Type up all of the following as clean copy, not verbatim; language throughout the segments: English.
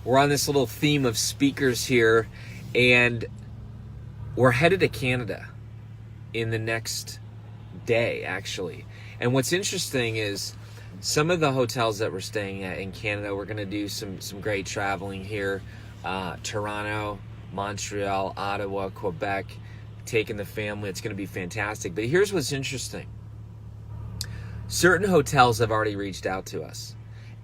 We're on this little theme of speakers here, and we're headed to Canada in the next day, actually. And what's interesting is some of the hotels that we're staying at in Canada, we're going to do some great traveling here. Toronto, Montreal, Ottawa, Quebec, taking the family. It's going to be fantastic. But here's what's interesting. Certain hotels have already reached out to us,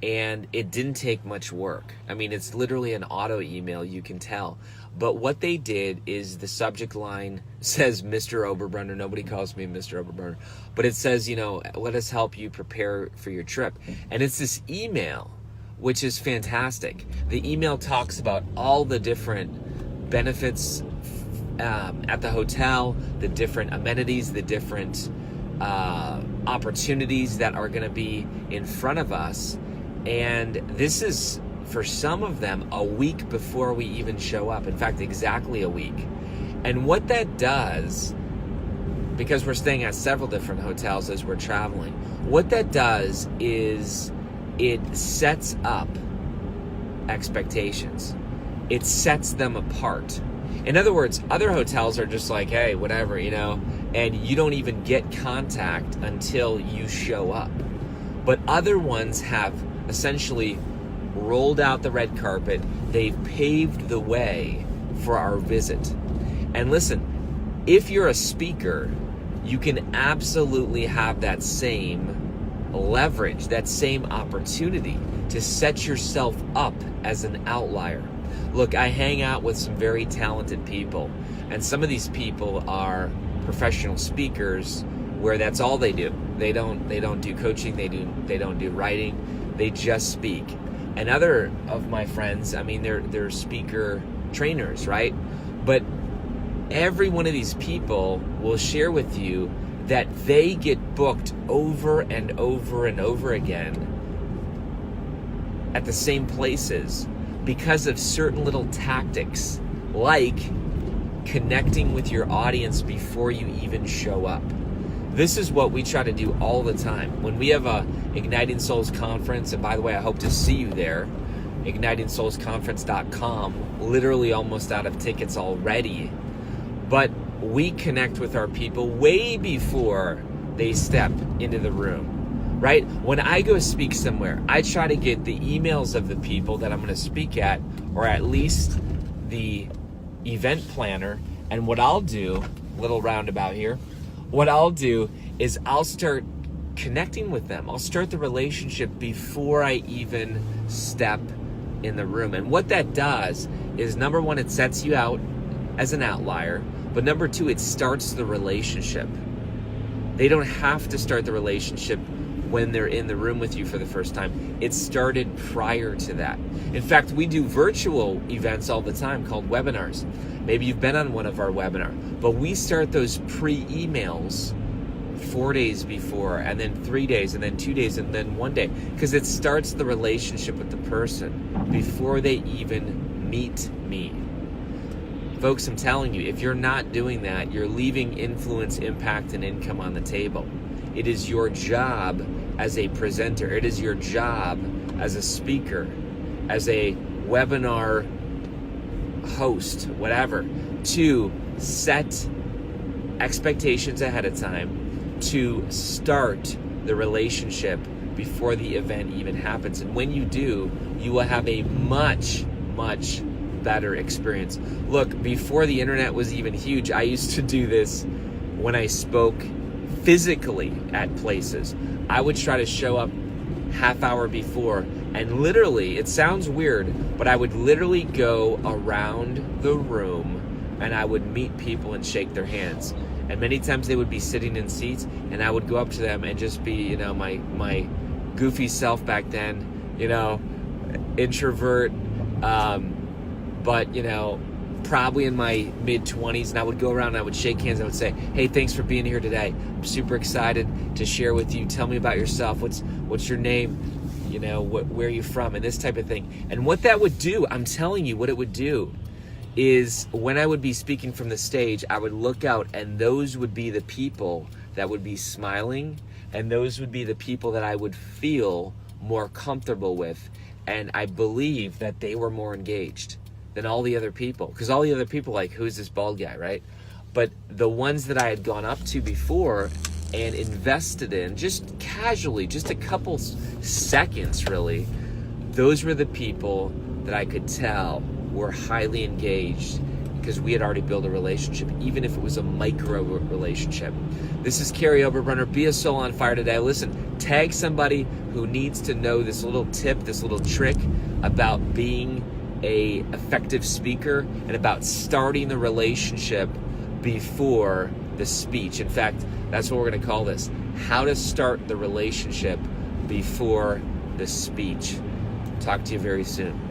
and it didn't take much work. I mean, it's literally an auto email, you can tell. But what they did is the subject line says Mr. Oberbrunner. Nobody calls me Mr. Oberbrunner. But it says, let us help you prepare for your trip. And it's this email, which is fantastic. The email talks about all the different benefits at the hotel, the different amenities, the different opportunities that are going to be in front of us. And this is, for some of them, a week before we even show up. In fact, exactly a week. And what that does, because we're staying at several different hotels as we're traveling, what that does is it sets up expectations. It sets them apart. In other words, other hotels are just like, hey, whatever, and you don't even get contact until you show up. But other ones have essentially rolled out the red carpet. They've paved the way for our visit. And listen, if you're a speaker, you can absolutely have that same leverage, that same opportunity to set yourself up as an outlier. Look, I hang out with some very talented people, and some of these people are professional speakers where that's all they do. They don't do coaching, they don't do writing, they just speak. And other of my friends, I mean, they're speaker trainers, right? But every one of these people will share with you that they get booked over and over and over again at the same places because of certain little tactics, like connecting with your audience before you even show up. This is what we try to do all the time. When we have a Igniting Souls conference, and by the way, I hope to see you there, ignitingsoulsconference.com, literally almost out of tickets already. But we connect with our people way before they step into the room, right? When I go speak somewhere, I try to get the emails of the people that I'm going to speak at, or at least the event planner. And what I'll do, little roundabout here, what I'll do is I'll start connecting with them. I'll start the relationship before I even step in the room. And what that does is, number one, it sets you out as an outlier. But number two, it starts the relationship. They don't have to start the relationship when they're in the room with you for the first time. It started prior to that. In fact, we do virtual events all the time called webinars. Maybe you've been on one of our webinars, but we start those pre-emails 4 days before, and then 3 days, and then 2 days, and then 1 day, because it starts the relationship with the person before they even meet me. Folks, I'm telling you, if you're not doing that, you're leaving influence, impact, and income on the table. It is your job as a presenter. It is your job as a speaker, as a webinar host, whatever, to set expectations ahead of time, to start the relationship before the event even happens. And when you do, you will have a much, much better experience. Look, before the internet was even huge, I used to do this when I spoke physically at places. I would try to show up half hour before, and literally, it sounds weird, but I would literally go around the room and I would meet people and shake their hands. And many times they would be sitting in seats, and I would go up to them and just be, my goofy self back then, introvert, but probably in my mid-20s, and I would go around and I would shake hands. I would say, hey, thanks for being here today. I'm super excited to share with you. Tell me about yourself. What's your name? Where are you from? And this type of thing. And what that would do, I'm telling you, what it would do is, when I would be speaking from the stage, I would look out, and those would be the people that would be smiling, and those would be the people that I would feel more comfortable with. And I believe that they were more engaged than all the other people. Because all the other people, like, who's this bald guy, right? But the ones that I had gone up to before and invested in, just casually, just a couple seconds really, those were the people that I could tell were highly engaged because we had already built a relationship, even if it was a micro relationship. This is Kary Oberbrunner. Be a soul on fire today. Listen, tag somebody who needs to know this little tip, this little trick about being a effective speaker and about starting the relationship before the speech. In fact, that's what we're going to call this: how to start the relationship before the speech. Talk to you very soon.